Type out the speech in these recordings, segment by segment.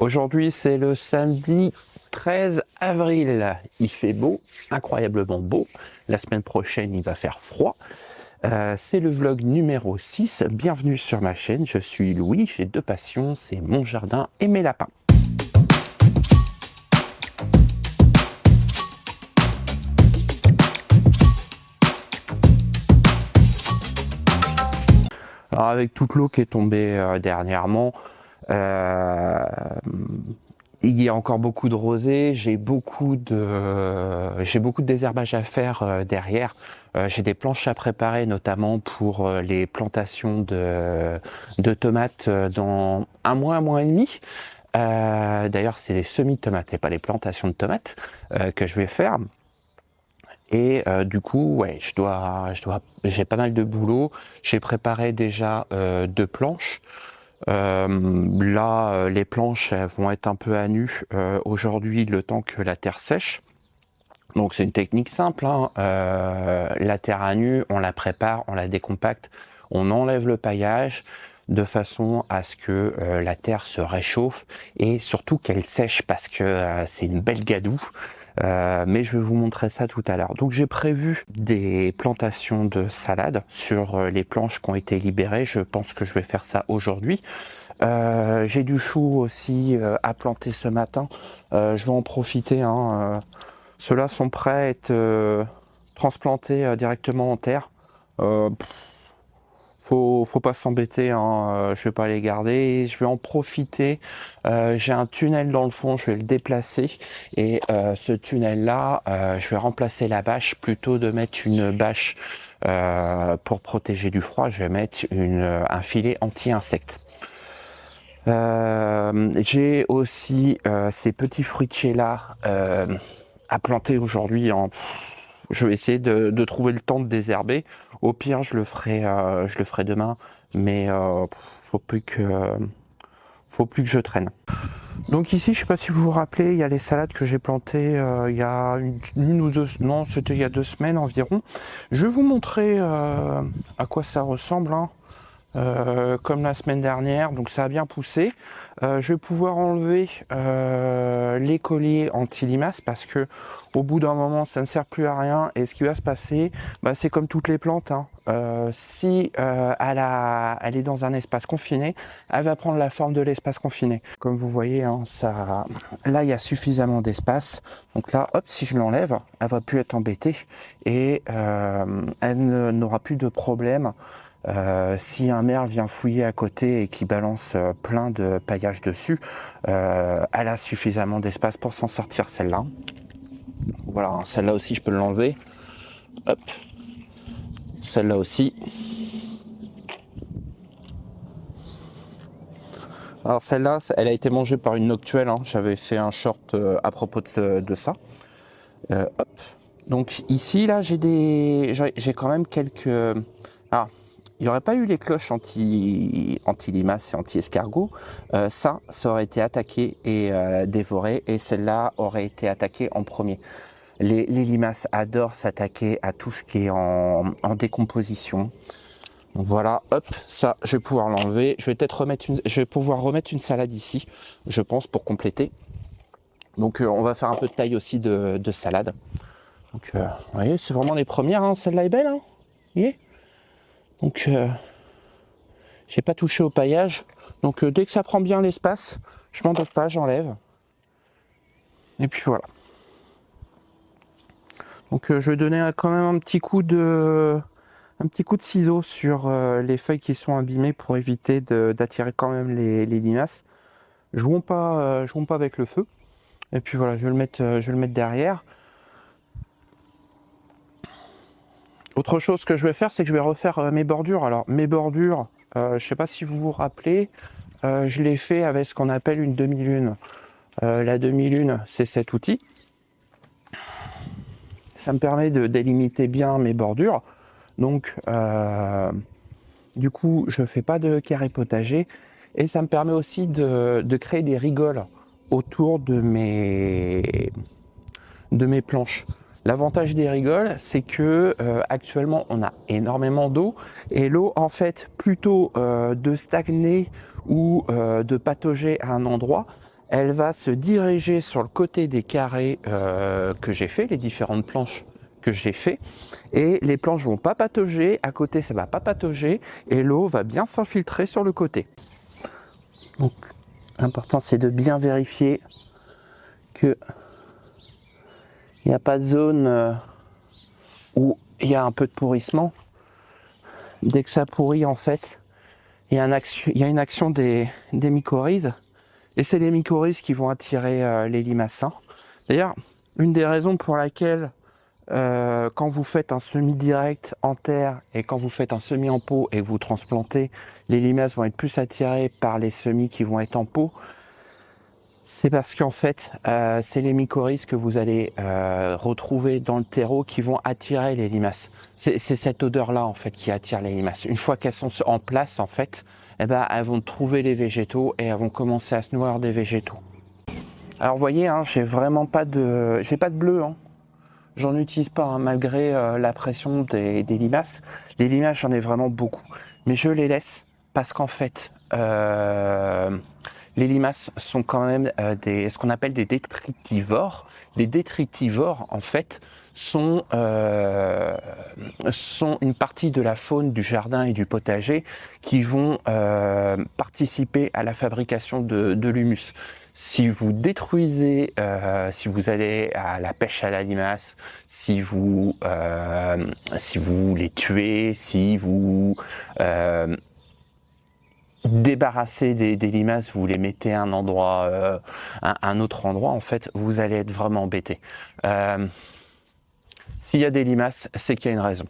Aujourd'hui, c'est le samedi 13 avril. Il fait beau, incroyablement beau. La semaine prochaine, il va faire froid. C'est le vlog numéro 6. Bienvenue sur ma chaîne. Je suis Louis, j'ai deux passions, c'est mon jardin et mes lapins. Alors avec toute l'eau qui est tombée dernièrement, il y a encore beaucoup de rosée, j'ai beaucoup de désherbage à faire derrière. J'ai des planches à préparer, notamment pour les plantations de tomates dans un mois et demi. D'ailleurs, c'est les semis de tomates, c'est pas les plantations de tomates que je vais faire. Et du coup, ouais, j'ai pas mal de boulot. J'ai préparé déjà deux planches. Là, les planches elles vont être un peu à nu aujourd'hui, le temps que la terre sèche. Donc c'est une technique simple, hein. La terre à nu, on la prépare, on la décompacte, on enlève le paillage de façon à ce que la terre se réchauffe et surtout qu'elle sèche parce que c'est une belle gadoue. Mais je vais vous montrer ça tout à l'heure. Donc j'ai prévu des plantations de salade sur les planches qui ont été libérées. Je pense que je vais faire ça aujourd'hui. J'ai du chou aussi à planter ce matin. Je vais en profiter, hein. Ceux-là sont prêts à être transplantés directement en terre. Faut pas s'embêter, hein. Je vais pas les garder. Je vais en profiter. J'ai un tunnel dans le fond, je vais le déplacer. Et ce tunnel-là, je vais remplacer la bâche. Plutôt de mettre une bâche pour protéger du froid, je vais mettre un filet anti-insectes. J'ai aussi ces petits fruitiers là à planter aujourd'hui. Je vais essayer de trouver le temps de désherber. Au pire, je le ferai demain, mais faut plus que je traîne. Donc ici, je sais pas si vous vous rappelez, il y a les salades que j'ai plantées il y a une ou deux, non, c'était il y a 2 semaines environ. Je vais vous montrer à quoi ça ressemble, hein. Comme la semaine dernière, donc ça a bien poussé. Je vais pouvoir enlever les colliers anti-limaces parce que au bout d'un moment ça ne sert plus à rien et ce qui va se passer, c'est comme toutes les plantes, hein. Si elle est dans un espace confiné, elle va prendre la forme de l'espace confiné. Comme vous voyez, hein, là il y a suffisamment d'espace, donc là hop, si je l'enlève, elle va plus être embêtée et elle n'aura plus de problème. Si un merle vient fouiller à côté et qui balance plein de paillage dessus, elle a suffisamment d'espace pour s'en sortir, celle-là. Voilà, celle-là aussi je peux l'enlever. Hop. Celle-là aussi. Alors celle-là, elle a été mangée par une noctuelle, hein. J'avais fait un short à propos de ça. Hop. Donc ici, là, j'ai quand même quelques... Ah, il n'y aurait pas eu les cloches anti-limaces et anti-escargot, ça aurait été attaqué et dévoré, et celle-là aurait été attaquée en premier. Les limaces adorent s'attaquer à tout ce qui est en décomposition. Donc voilà, hop, ça, je vais pouvoir l'enlever. Je vais pouvoir remettre une salade ici, je pense, pour compléter. Donc on va faire un peu de taille aussi de salade. Donc vous voyez, c'est vraiment les premières, hein. Celle-là est belle, hein. Vous voyez. Donc j'ai pas touché au paillage. Donc dès que ça prend bien l'espace, je m'en doute pas, j'enlève. Et puis voilà. Donc je vais donner quand même un petit coup de ciseau sur les feuilles qui sont abîmées pour éviter d'attirer quand même les limaces. Jouons pas avec le feu. Et puis voilà, je vais le mettre derrière. Autre chose que je vais faire, c'est que je vais refaire mes bordures. Alors mes bordures, je sais pas si vous vous rappelez, je l'ai fait avec ce qu'on appelle une demi-lune. La demi-lune, c'est cet outil. Ça me permet de délimiter bien mes bordures. Donc du coup, je fais pas de carré potager. Et ça me permet aussi de créer des rigoles autour de mes planches. L'avantage des rigoles, c'est que actuellement on a énormément d'eau et l'eau, en fait, plutôt de stagner ou de patauger à un endroit, elle va se diriger sur le côté des carrés que j'ai fait, les différentes planches que j'ai fait, et les planches vont pas patauger, à côté ça va pas patauger, et l'eau va bien s'infiltrer sur le côté. Donc l'important c'est de bien vérifier que il n'y a pas de zone où il y a un peu de pourrissement. Dès que ça pourrit, en fait, il y a une action des mycorhizes, et c'est les mycorhizes qui vont attirer les limaces. D'ailleurs, une des raisons pour laquelle quand vous faites un semis direct en terre et quand vous faites un semis en pot et que vous transplantez, les limaces vont être plus attirées par les semis qui vont être en pot. C'est parce qu'en fait, c'est les mycorhizes que vous allez retrouver dans le terreau qui vont attirer les limaces. C'est cette odeur-là en fait qui attire les limaces. Une fois qu'elles sont en place, en fait, eh ben, elles vont trouver les végétaux et elles vont commencer à se nourrir des végétaux. Alors vous voyez, hein, j'ai pas de bleu. Hein. J'en utilise pas, hein, malgré la pression des limaces. Les limaces, j'en ai vraiment beaucoup. Mais je les laisse parce qu'en fait, les limaces sont quand même ce qu'on appelle des détritivores. Les détritivores, en fait, sont une partie de la faune du jardin et du potager qui vont participer à la fabrication de l'humus. Si vous détruisez, si vous allez à la pêche à la limace, si vous les tuez, si vous débarrassez des limaces, vous les mettez à un endroit, un autre endroit, en fait, vous allez être vraiment embêté. S'il y a des limaces, c'est qu'il y a une raison.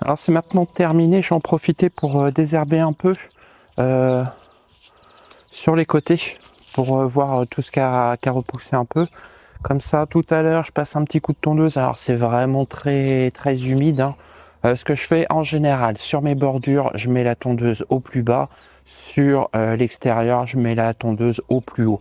Alors c'est maintenant terminé, j'en profitais pour désherber un peu sur les côtés pour voir tout ce qui a repoussé un peu. Comme ça, tout à l'heure, je passe un petit coup de tondeuse. Alors c'est vraiment très humide. Hein. Ce que je fais en général, sur mes bordures, je mets la tondeuse au plus bas. Sur l'extérieur, je mets la tondeuse au plus haut.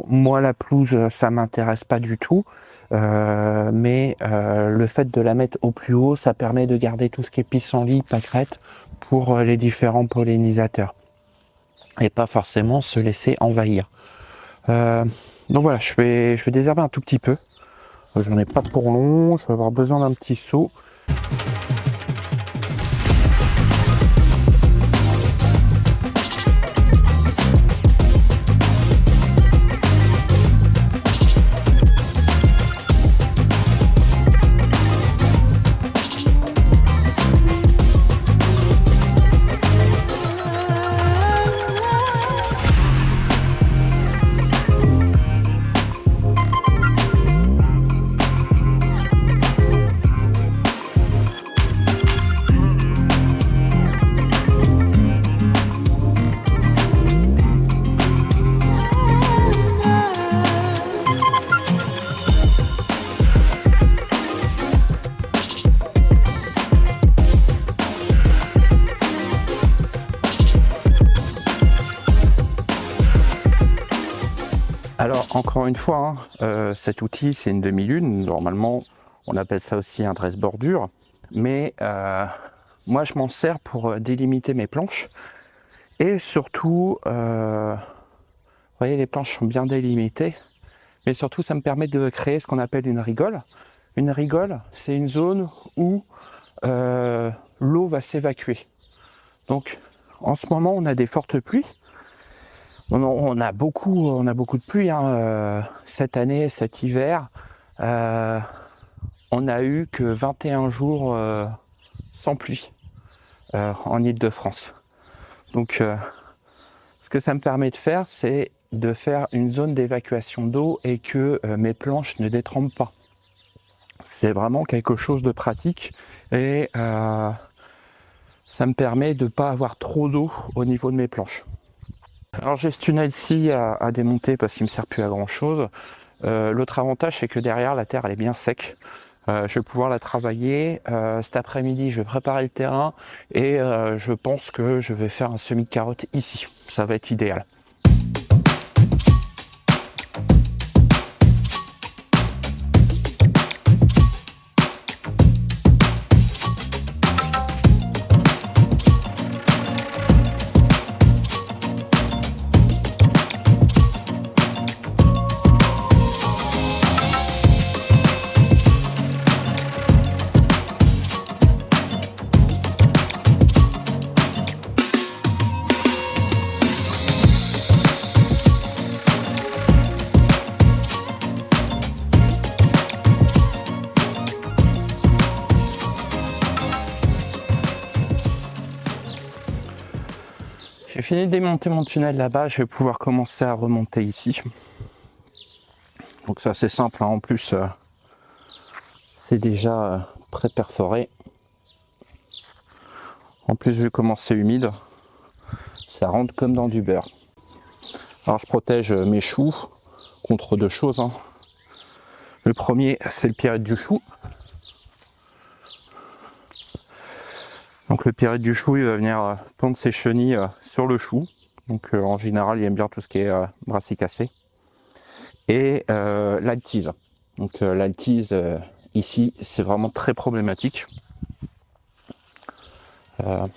Moi, la pelouse, ça m'intéresse pas du tout. Mais le fait de la mettre au plus haut, ça permet de garder tout ce qui est pissenlit, pâquerette pour les différents pollinisateurs et pas forcément se laisser envahir. Donc voilà, je vais désherber un tout petit peu. J'en ai pas pour long, je vais avoir besoin d'un petit seau. Alors encore une fois, hein, cet outil c'est une demi-lune, normalement on appelle ça aussi un dresse-bordure, mais moi je m'en sers pour délimiter mes planches et surtout, vous voyez les planches sont bien délimitées, mais surtout ça me permet de créer ce qu'on appelle une rigole. Une rigole c'est une zone où l'eau va s'évacuer. Donc en ce moment on a des fortes pluies. On a beaucoup de pluie hein, cette année, cet hiver. On a eu que 21 jours sans pluie en Île-de-France. Donc, ce que ça me permet de faire, c'est de faire une zone d'évacuation d'eau et que mes planches ne détrempent pas. C'est vraiment quelque chose de pratique et ça me permet de ne pas avoir trop d'eau au niveau de mes planches. Alors j'ai ce tunnel-ci à démonter parce qu'il ne me sert plus à grand chose. L'autre avantage, c'est que derrière la terre elle est bien sec. Je vais pouvoir la travailler. Cet après-midi, je vais préparer le terrain et je pense que je vais faire un semis de carottes ici. Ça va être idéal. J'ai fini de démonter mon tunnel là-bas, je vais pouvoir commencer à remonter ici. Donc ça c'est simple, hein. En plus c'est déjà pré-perforé. En plus vu comment c'est humide, ça rentre comme dans du beurre. Alors je protège mes choux contre deux choses, hein. Le premier c'est le pirate du chou. Donc le pirate du chou, il va venir pondre ses chenilles sur le chou. Donc en général, il aime bien tout ce qui est brassicacé. Et l'altise. Donc l'altise, ici, c'est vraiment très problématique. Il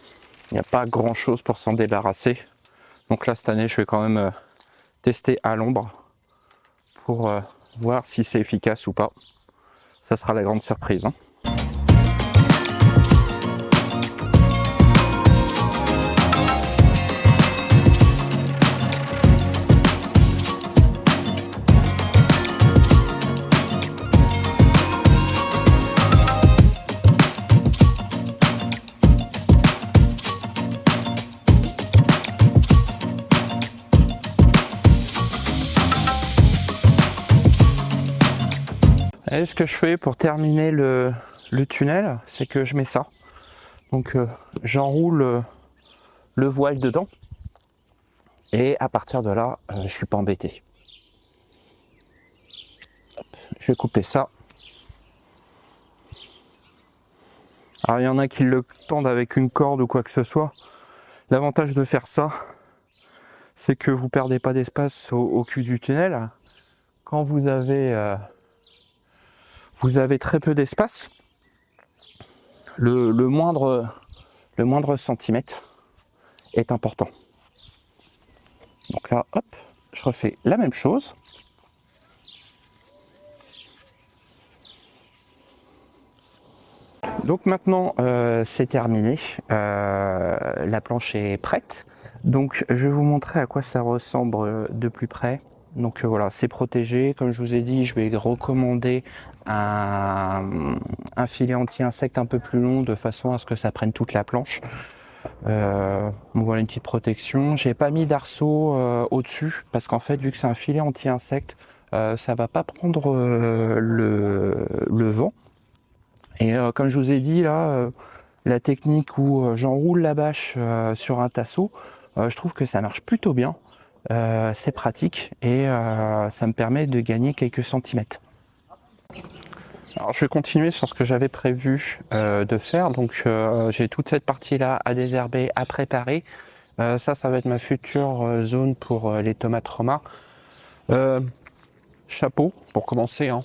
n'y a pas grand chose pour s'en débarrasser. Donc là, cette année, je vais quand même tester à l'ombre pour voir si c'est efficace ou pas. Ça sera la grande surprise, hein. Et ce que je fais pour terminer le tunnel, c'est que je mets ça. Donc j'enroule le voile dedans. Et à partir de là, je suis pas embêté. Hop, je vais couper ça. Alors il y en a qui le tendent avec une corde ou quoi que ce soit. L'avantage de faire ça, c'est que vous perdez pas d'espace au cul du tunnel. Quand vous avez très peu d'espace, le moindre centimètre est important. Donc là, hop, je refais la même chose. Donc maintenant, c'est terminé. La planche est prête. Donc je vais vous montrer à quoi ça ressemble de plus près. Donc voilà, c'est protégé. Comme je vous ai dit, je vais recommander un filet anti-insecte un peu plus long de façon à ce que ça prenne toute la planche. Donc voilà une petite protection. J'ai pas mis d'arceau au-dessus parce qu'en fait, vu que c'est un filet anti-insecte, ça va pas prendre le vent. Et comme je vous ai dit là, la technique où j'enroule la bâche sur un tasseau, je trouve que ça marche plutôt bien. C'est pratique et ça me permet de gagner quelques centimètres. Alors je vais continuer sur ce que j'avais prévu de faire. Donc j'ai toute cette partie là à désherber, à préparer. Ça va être ma future zone pour les tomates Roma. Chapeau pour commencer, hein.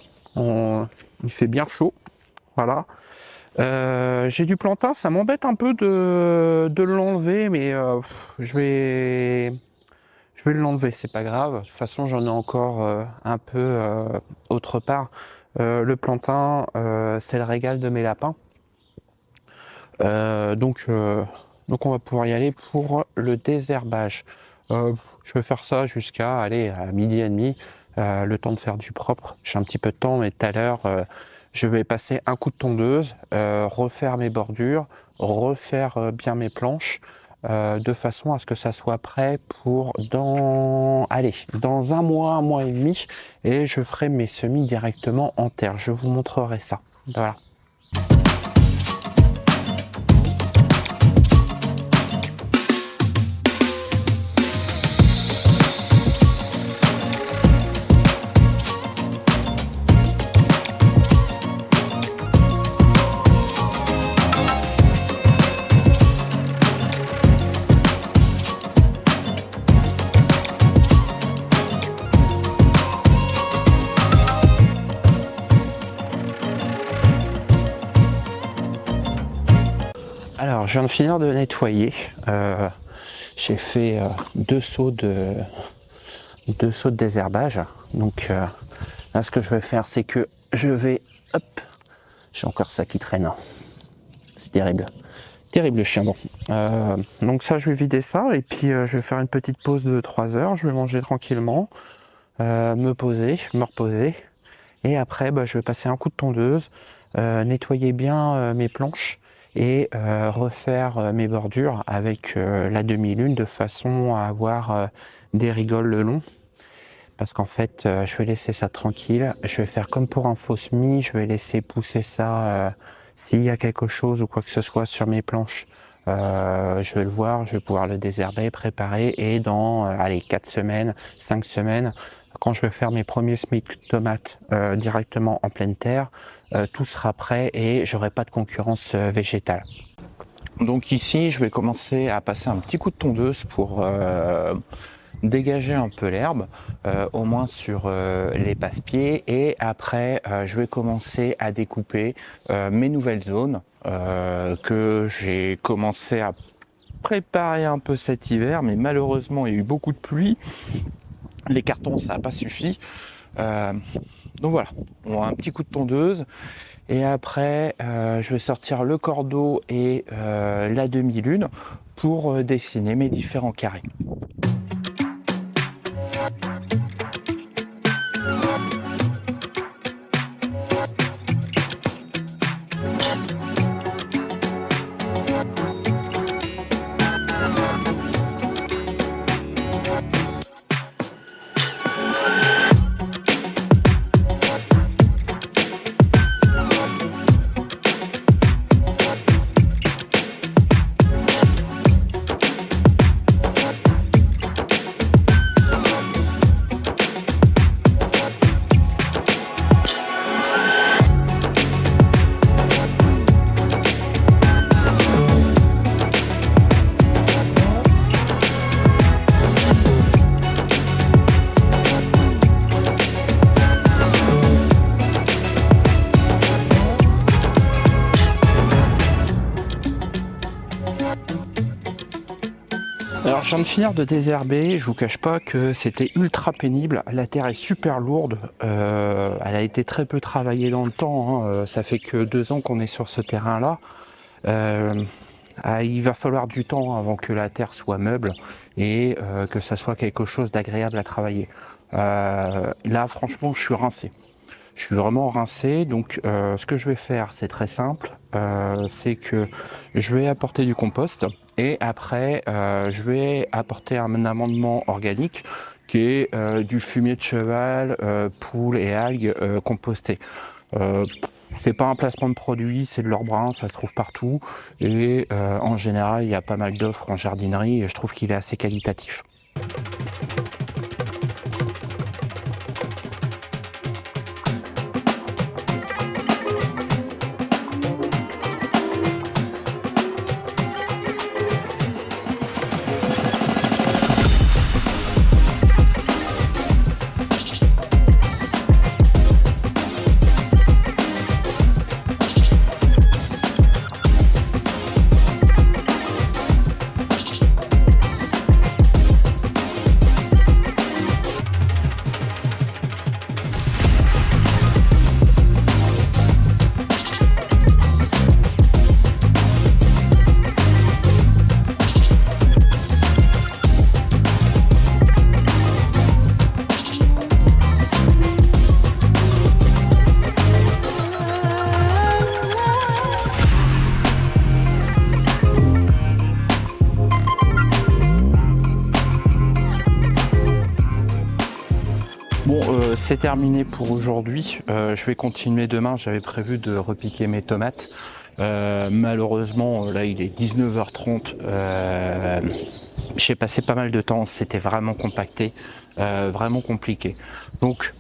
Il fait bien chaud. Voilà. J'ai du plantain, ça m'embête un peu de l'enlever, mais je vais l'enlever, c'est pas grave. De toute façon, j'en ai encore un peu autre part. Le plantain, c'est le régal de mes lapins. Donc on va pouvoir y aller pour le désherbage. Je vais faire ça jusqu'à à 12h30, le temps de faire du propre. J'ai un petit peu de temps, mais tout à l'heure, je vais passer un coup de tondeuse, refaire mes bordures, refaire bien mes planches, de façon à ce que ça soit prêt pour dans 1 mois et demi, et je ferai mes semis directement en terre. Je vous montrerai ça. Voilà. Alors, je viens de finir de nettoyer. J'ai fait 2 sauts de désherbage. Donc là, ce que je vais faire, c'est que je vais... Hop, j'ai encore ça qui traîne. C'est terrible. Terrible le chien. Bon. Donc ça, je vais vider ça. Et puis, je vais faire une petite pause de 3 heures. Je vais manger tranquillement. Me poser, me reposer. Et après, je vais passer un coup de tondeuse. Nettoyer bien mes planches. Et refaire mes bordures avec la demi-lune de façon à avoir des rigoles le long. Parce qu'en fait, je vais laisser ça tranquille. Je vais faire comme pour un faux semis, je vais laisser pousser ça s'il y a quelque chose ou quoi que ce soit sur mes planches. Je vais le voir, je vais pouvoir le désherber, préparer, et dans 4 semaines, 5 semaines, quand je vais faire mes premiers semis de tomates directement en pleine terre, tout sera prêt et j'aurai pas de concurrence végétale. Donc ici, je vais commencer à passer un petit coup de tondeuse pour dégager un peu l'herbe, au moins sur les passe-pieds, et après je vais commencer à découper mes nouvelles zones que j'ai commencé à préparer un peu cet hiver, mais malheureusement il y a eu beaucoup de pluie. Les cartons, ça n'a pas suffi. Donc voilà, on a un petit coup de tondeuse. Et après, je vais sortir le cordeau et la demi-lune pour dessiner mes différents carrés. Alors je viens de finir de désherber, je vous cache pas que c'était ultra pénible, la terre est super lourde, elle a été très peu travaillée dans le temps, hein. Ça fait que 2 ans qu'on est sur ce terrain-là. Il va falloir du temps avant que la terre soit meuble et que ça soit quelque chose d'agréable à travailler. Là franchement je suis rincé. Je suis vraiment rincé, donc ce que je vais faire, c'est très simple, c'est que je vais apporter du compost et après je vais apporter un amendement organique qui est du fumier de cheval, poules et algues compostées. C'est pas un placement de produit, c'est de l'or brun, ça se trouve partout et en général il y a pas mal d'offres en jardinerie et je trouve qu'il est assez qualitatif. c'est terminé pour aujourd'hui. Je vais continuer demain. J'avais prévu de repiquer mes tomates. Malheureusement, là, il est 19h30. J'ai passé pas mal de temps. C'était vraiment compacté, vraiment compliqué. Donc,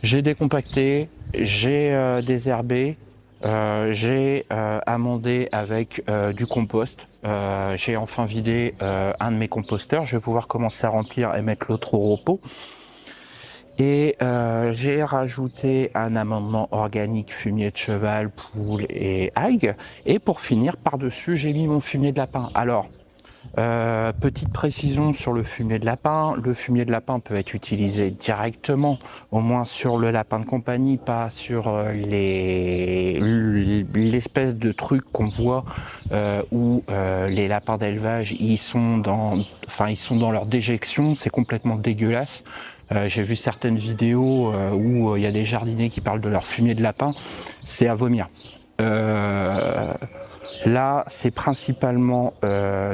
j'ai décompacté, j'ai désherbé, j'ai amendé avec du compost. J'ai enfin vidé un de mes composteurs. Je vais pouvoir commencer à remplir et mettre l'autre au repos. Et j'ai rajouté un amendement organique, fumier de cheval, poule et algues. Et pour finir, par-dessus, j'ai mis mon fumier de lapin. Alors, petite précision sur le fumier de lapin. Le fumier de lapin peut être utilisé directement, au moins sur le lapin de compagnie, pas sur l'espèce de truc qu'on voit où les lapins d'élevage ils sont dans leur déjection. C'est complètement dégueulasse. J'ai vu certaines vidéos où il y a des jardiniers qui parlent de leur fumier de lapin. C'est à vomir. Là, c'est principalement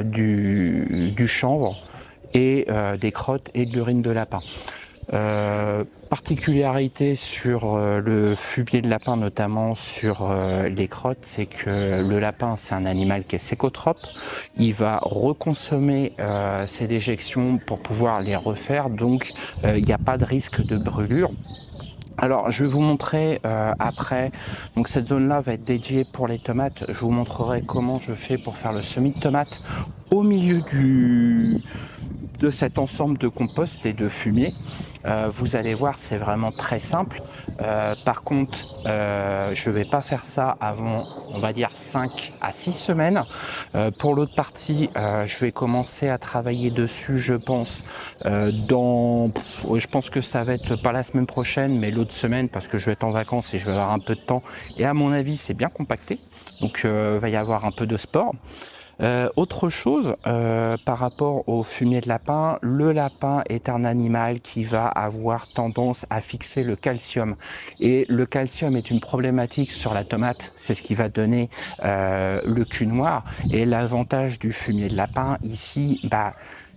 du chanvre et des crottes et de l'urine de lapin. Particularité sur le fumier de lapin, notamment sur les crottes, c'est que le lapin, c'est un animal qui est sécotrope. Il va reconsommer ses déjections pour pouvoir les refaire, donc il n'y a pas de risque de brûlure. Alors, je vais vous montrer après. Donc, cette zone-là va être dédiée pour les tomates. Je vous montrerai comment je fais pour faire le semis de tomates au milieu de cet ensemble de compost et de fumier. Vous allez voir, c'est vraiment très simple. Par contre, je vais pas faire ça avant, on va dire 5 à 6 semaines. Pour l'autre partie, je vais commencer à travailler dessus, je pense, je pense que ça va être pas la semaine prochaine, mais l'autre semaine, parce que je vais être en vacances et je vais avoir un peu de temps. Et à mon avis, c'est bien compacté. Donc, va y avoir un peu de sport. Autre chose par rapport au fumier de lapin, le lapin est un animal qui va avoir tendance à fixer le calcium, et le calcium est une problématique sur la tomate. C'est ce qui va donner le cul noir, et l'avantage du fumier de lapin ici,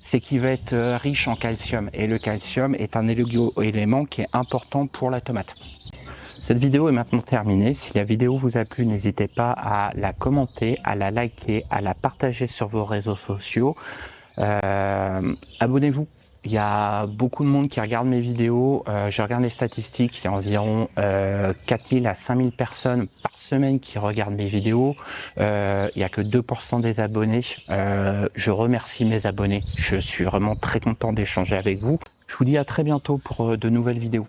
c'est qu'il va être riche en calcium, et le calcium est un élément qui est important pour la tomate. Cette vidéo est maintenant terminée. Si la vidéo vous a plu, n'hésitez pas à la commenter, à la liker, à la partager sur vos réseaux sociaux. Abonnez-vous. Il y a beaucoup de monde qui regarde mes vidéos. Je regarde les statistiques. Il y a environ 4000 à 5000 personnes par semaine qui regardent mes vidéos. Il n'y a que 2% des abonnés. Je remercie mes abonnés. Je suis vraiment très content d'échanger avec vous. Je vous dis à très bientôt pour de nouvelles vidéos.